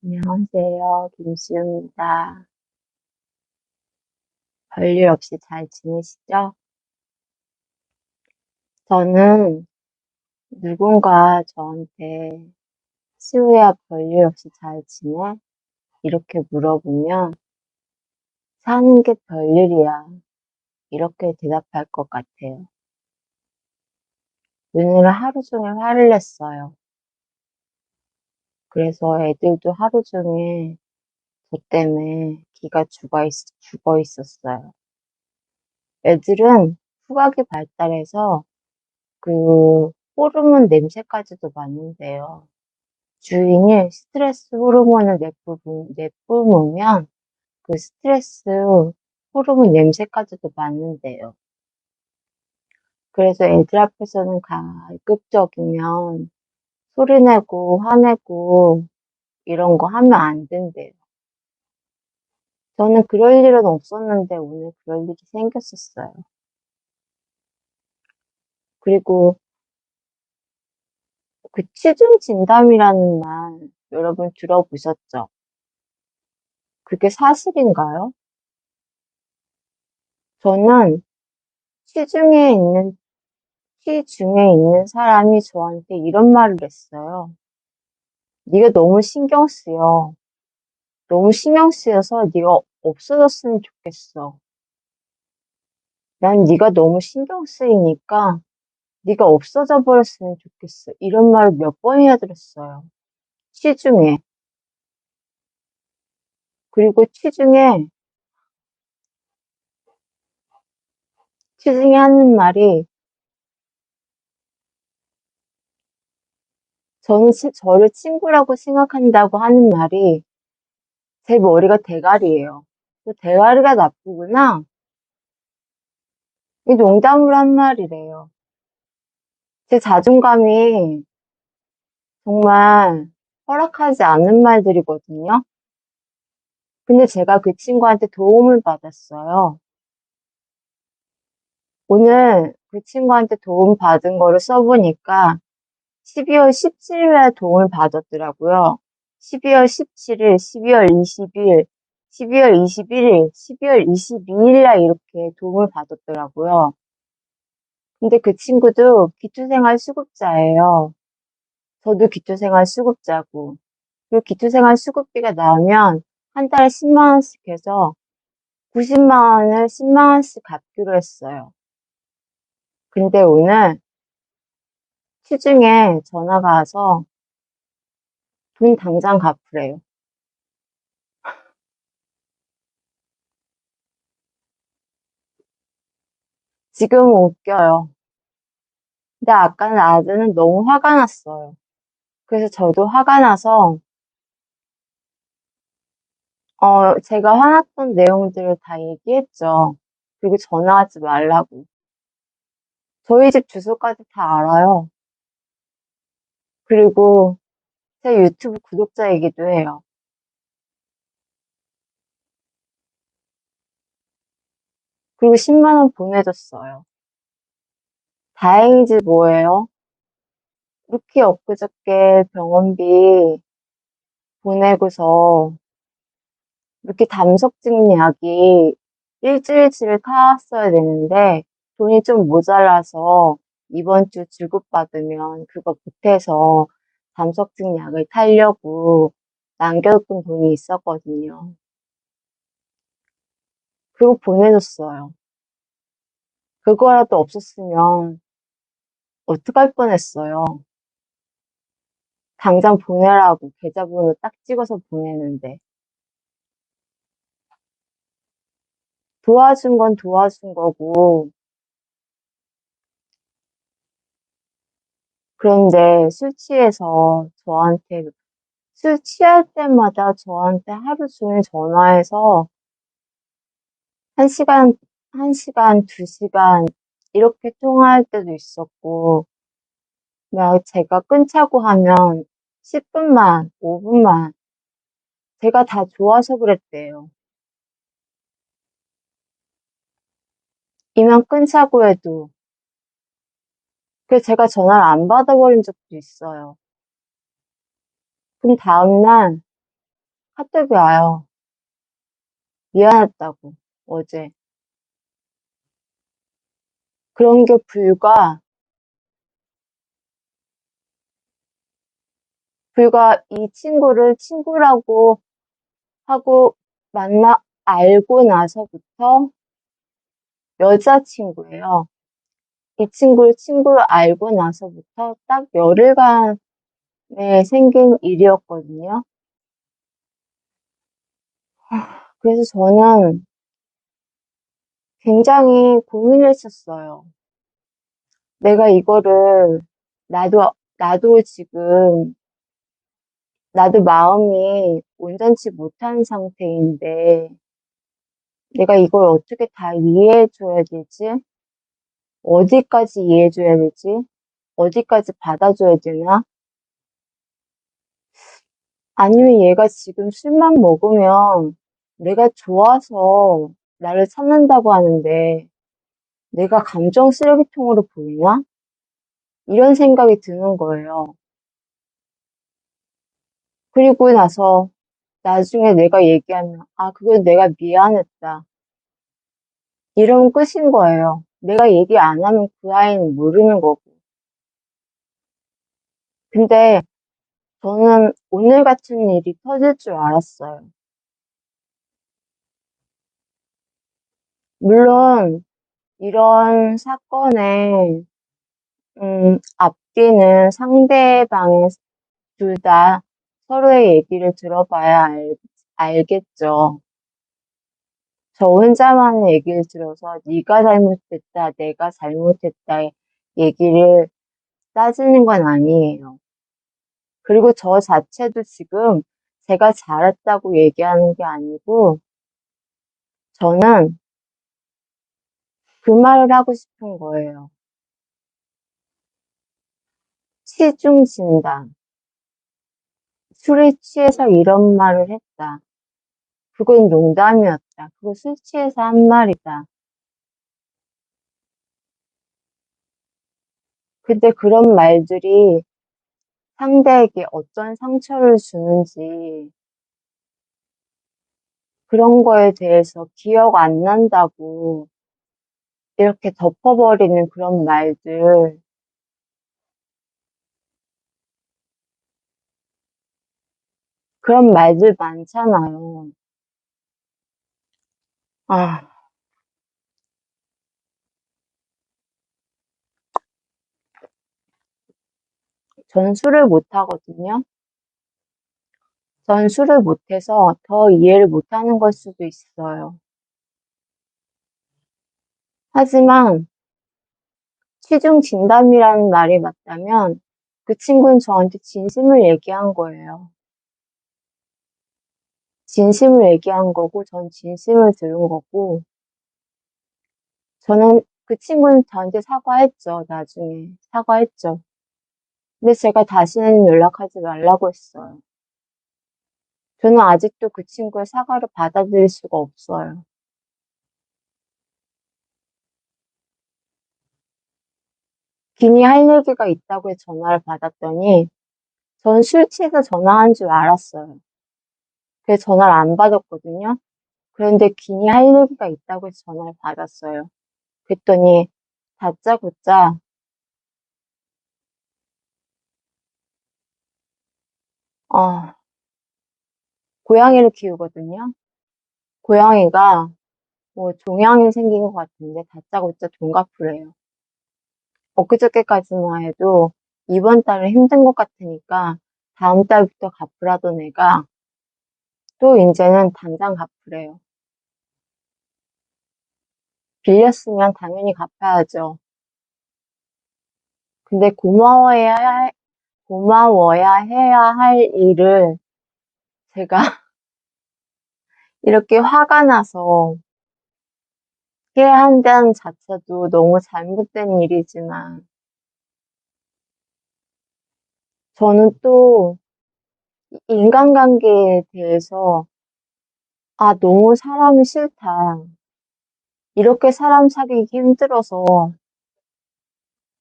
안녕하세요. 김수영입니다. 별일 없이 잘 지내시죠? 저는 누군가 저한테 시우야 별일 없이 잘 지내? 이렇게 물어보면 사는 게 별일이야. 이렇게 대답할 것 같아요. 오늘 하루 종일 화를 냈어요. 그래서 애들도 하루 종일 저 때문에 기가 죽어 있었어요. 애들은 후각이 발달해서 호르몬 냄새까지도 맡는데요. 주인이 스트레스 호르몬을 내뿜으면 그 스트레스 호르몬 냄새까지도 맡는데요. 그래서 애들 앞에서는 가급적이면 소리내고 화내고 이런 거 하면 안 된대요. 저는 그럴 일은 없었는데 오늘 그럴 일이 생겼었어요. 그리고 그 취중 진담이라는 말 여러분 들어보셨죠? 그게 사실인가요? 저는 시중에 있는, 시중에 있는 사람이 저한테 이런 말을 했어요. 네가 너무 신경 쓰여. 너무 신경 쓰여서 네가 없어졌으면 좋겠어. 난 네가 너무 신경 쓰이니까 네가 없어져 버렸으면 좋겠어. 이런 말을 몇 번이나 들었어요. 시중에. 그리고 시중에 하는 말이 저를 친구라고 생각한다고 하는 말이 제 머리가 대가리예요. 그 대가리가 나쁘구나. 이 농담으로 한 말이래요. 제 자존감이 정말 허락하지 않는 말들이거든요. 근데 제가 그 친구한테 도움을 받았어요. 오늘 그 친구한테 도움 받은 거를 써보니까 12월 17일에 도움을 받았더라고요. 12월 17일, 12월 20일, 12월 21일, 12월 22일날 이렇게 도움을 받았더라고요. 근데 그 친구도 기초생활 수급자예요. 저도 기초생활 수급자고. 그리고 기초생활 수급비가 나오면 한 달에 10만 원씩 해서 90만 원을 10만 원씩 갚기로 했어요. 근데 오늘 시중에 전화가 와서 돈 당장 갚으래요. 지금은 웃겨요. 근데 아까는 아들은 너무 화가 났어요. 그래서 저도 화가 나서 제가 화났던 내용들을 다 얘기했죠. 그리고 전화하지 말라고. 저희 집 주소까지 다 알아요. 그리고 제 유튜브 구독자이기도 해요. 그리고 10만 원 보내줬어요. 다행이지 뭐예요? 이렇게 엊그저께 병원비 보내고서 이렇게 담석증 약이 일주일치를 타왔어야 되는데 돈이 좀 모자라서 이번 주 지급받으면 그거 보태서 담석증 약을 타려고 남겨뒀던 돈이 있었거든요. 그거 보내줬어요. 그거라도 없었으면 어떡할 뻔했어요. 당장 보내라고 계좌번호 딱 찍어서 보내는데 도와준 건 도와준 거고 그런데 술 취할 때마다 저한테 하루 종일 전화해서 한 시간, 한 시간, 두 시간 이렇게 통화할 때도 있었고 막 제가 끊자고 하면 10분만, 5분만 제가 다 좋아서 그랬대요. 이만 끊자고 해도 그래서 제가 전화를 안 받아버린 적도 있어요. 그럼 다음날 카톡이 와요. 미안했다고, 어제. 그런 게 불과 이 친구를 친구라고 하고 알고 나서부터 여자친구예요. 이 친구를 친구로 알고 나서부터 딱 열흘간에 생긴 일이었거든요. 그래서 저는 굉장히 고민을 했었어요. 내가 이거를, 나도 지금, 나도 마음이 온전치 못한 상태인데, 내가 이걸 어떻게 다 이해해줘야 되지? 어디까지 이해해줘야 되지? 어디까지 받아줘야 되나? 아니면 얘가 지금 술만 먹으면 내가 좋아서 나를 찾는다고 하는데, 내가 감정 쓰레기통으로 보이나? 이런 생각이 드는 거예요. 그리고 나서 나중에 내가 얘기하면, 아, 그건 내가 미안했다. 이러면 끝인 거예요. 내가 얘기 안 하면 그 아이는 모르는 거고. 근데 저는 오늘 같은 일이 터질 줄 알았어요. 물론 이런 사건의 앞뒤는 상대방의 둘 다 서로의 얘기를 들어봐야 알겠죠. 저 혼자만의 얘기를 들어서 네가 잘못했다, 내가 잘못했다 얘기를 따지는 건 아니에요. 그리고 저 자체도 지금 제가 잘했다고 얘기하는 게 아니고 저는 그 말을 하고 싶은 거예요. 시중 진담. 술에 취해서 이런 말을 했다. 그건 농담이었다. 그거 술 취해서 한 말이다. 근데 그런 말들이 상대에게 어떤 상처를 주는지 그런 거에 대해서 기억 안 난다고 이렇게 덮어버리는 그런 말들 많잖아요. 아, 저는 술을 못 하거든요. 전 술을 못해서 더 이해를 못하는 걸 수도 있어요. 하지만 취중 진담이라는 말이 맞다면 그 친구는 저한테 진심을 얘기한 거예요. 진심을 얘기한 거고 전 진심을 들은 거고 저는 그 친구는 저한테 사과했죠. 나중에 사과했죠. 근데 제가 다시는 연락하지 말라고 했어요. 저는 아직도 그 친구의 사과를 받아들일 수가 없어요. 괜히 할 얘기가 있다고 해서 전화를 받았더니 전 술 취해서 전화한 줄 알았어요. 그래서 전화를 안 받았거든요. 그런데 괜히 할 얘기가 있다고 해서 전화를 받았어요. 그랬더니 다짜고짜 어, 고양이를 키우거든요. 고양이가 뭐 종양이 생긴 것 같은데 다짜고짜 돈 갚으래요. 엊그저께까지만 해도 이번 달은 힘든 것 같으니까 다음 달부터 갚으라던 애가 또 이제는 당장 갚으래요. 빌렸으면 당연히 갚아야죠. 근데 고마워야 해야 할 일을 제가 이렇게 화가 나서 해야 한다는 자체도 너무 잘못된 일이지만 저는 또 인간관계에 대해서 너무 사람이 싫다. 이렇게 사람 사귀기 힘들어서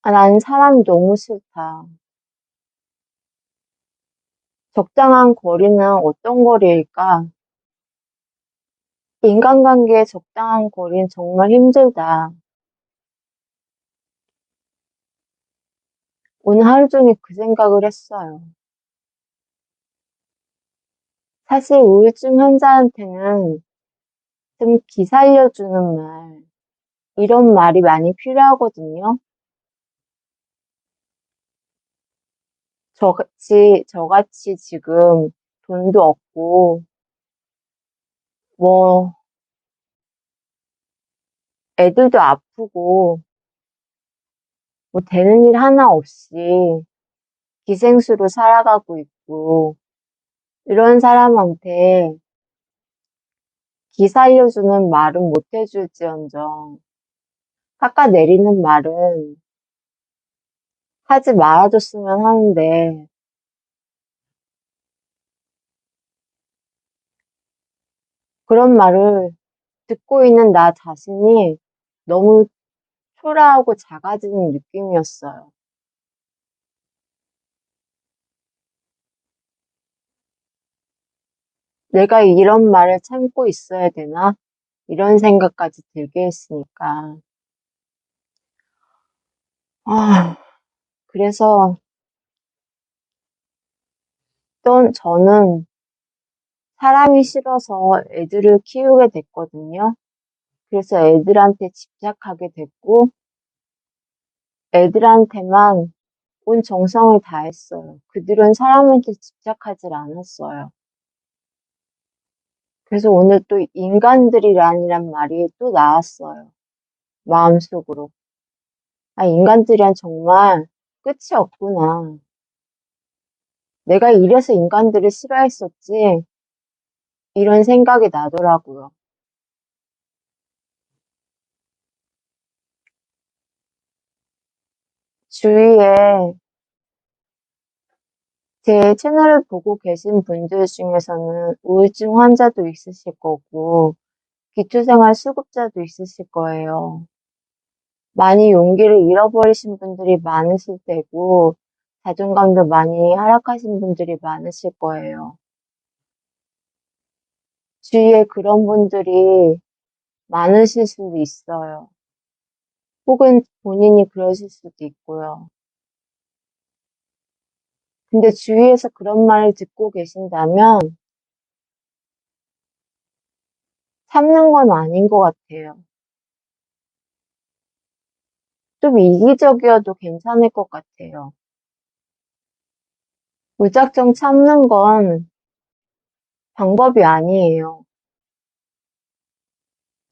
나는 사람이 너무 싫다. 적당한 거리는 어떤 거리일까? 인간관계의 적당한 거리는 정말 힘들다. 오늘 하루 종일 그 생각을 했어요. 사실 우울증 환자한테는 좀 기살려주는 말, 이런 말이 많이 필요하거든요. 저같이 지금 돈도 없고, 뭐, 애들도 아프고, 뭐 되는 일 하나 없이 기생수로 살아가고 있고, 이런 사람한테 기살려주는 말은 못 해줄지언정, 깎아내리는 말은 하지 말아줬으면 하는데, 그런 말을 듣고 있는 나 자신이 너무 초라하고 작아지는 느낌이었어요. 내가 이런 말을 참고 있어야 되나? 이런 생각까지 들게 했으니까. 아, 그래서 또 저는 사람이 싫어서 애들을 키우게 됐거든요. 그래서 애들한테 집착하게 됐고, 애들한테만 온 정성을 다했어요. 그들은 사람한테 집착하지 않았어요. 그래서 오늘 또 인간들이란이란 말이 또 나왔어요. 마음속으로. 아, 인간들이란 정말 끝이 없구나. 내가 이래서 인간들을 싫어했었지. 이런 생각이 나더라고요. 주위에 제 채널을 보고 계신 분들 중에서는 우울증 환자도 있으실 거고, 기초생활 수급자도 있으실 거예요. 많이 용기를 잃어버리신 분들이 많으실 테고, 자존감도 많이 하락하신 분들이 많으실 거예요. 주위에 그런 분들이 많으실 수도 있어요. 혹은 본인이 그러실 수도 있고요. 근데 주위에서 그런 말을 듣고 계신다면 참는 건 아닌 것 같아요. 좀 이기적이어도 괜찮을 것 같아요. 무작정 참는 건 방법이 아니에요.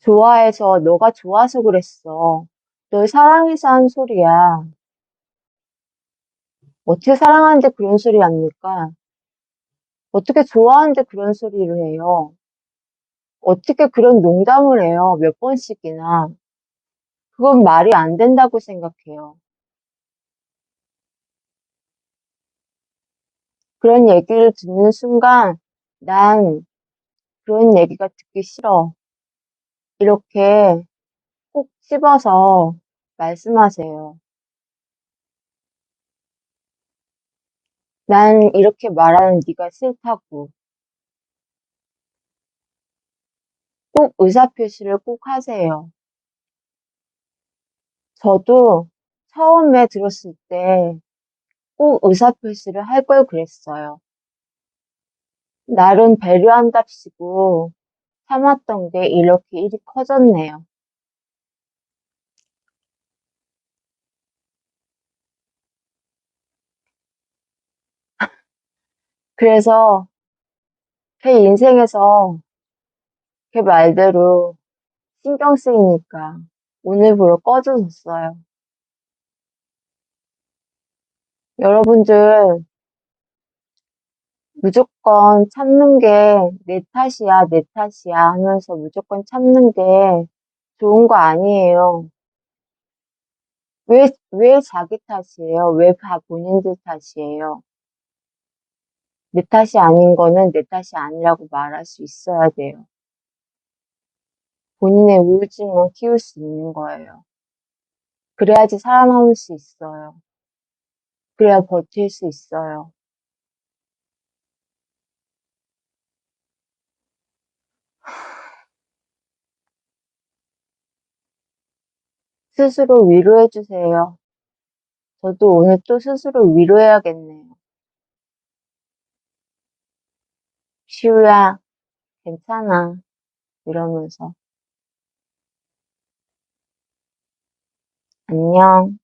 좋아해서 너가 좋아서 그랬어. 널 사랑해서 한 소리야. 어떻게 사랑하는데 그런 소리 합니까? 어떻게 좋아하는데 그런 소리를 해요? 어떻게 그런 농담을 해요? 몇 번씩이나. 그건 말이 안 된다고 생각해요. 그런 얘기를 듣는 순간, 난 그런 얘기가 듣기 싫어. 이렇게 꼭 집어서 말씀하세요. 난 이렇게 말하는 네가 싫다고. 꼭 의사표시를 꼭 하세요. 저도 처음에 들었을 때 꼭 의사표시를 할 걸 그랬어요. 나름 배려한답시고 참았던 게 이렇게 일이 커졌네요. 그래서 걔 인생에서 걔 말대로 신경 쓰이니까 오늘부로 꺼져줬어요. 여러분들 무조건 참는 게 내 탓이야, 내 탓이야 하면서 무조건 참는 게 좋은 거 아니에요. 왜 자기 탓이에요? 왜 다 본인들 탓이에요? 내 탓이 아닌 거는 내 탓이 아니라고 말할 수 있어야 돼요. 본인의 우울증은 키울 수 있는 거예요. 그래야지 살아남을 수 있어요. 그래야 버틸 수 있어요. 스스로 위로해주세요. 저도 오늘 또 스스로 위로해야겠네요. 시우야, 괜찮아. 이러면서. 안녕.